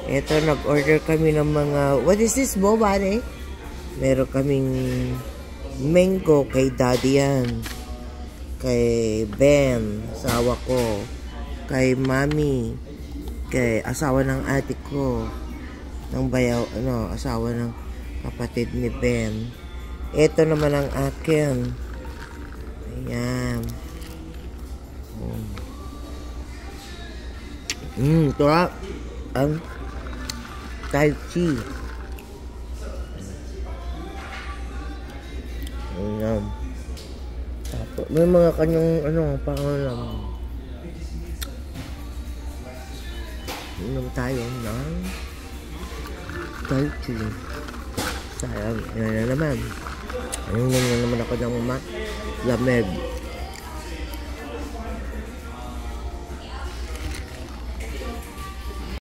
Ito, nag-order kami ng mga, what is this, bobare? Meron kaming mango kay daddy yan. Kay Ben, asawa ko. Kay mami. Kay asawa ng ate ko. Ng bayaw, asawa ng kapatid ni Ben. Ito naman ang akin. Ayan. Ito ang Tai Chi. Ayan. Tapos, may mga kanyang, pangalan. Inom tayo ng Tai Chi. Sayang, yan na naman. Inom na naman ako ng lamig.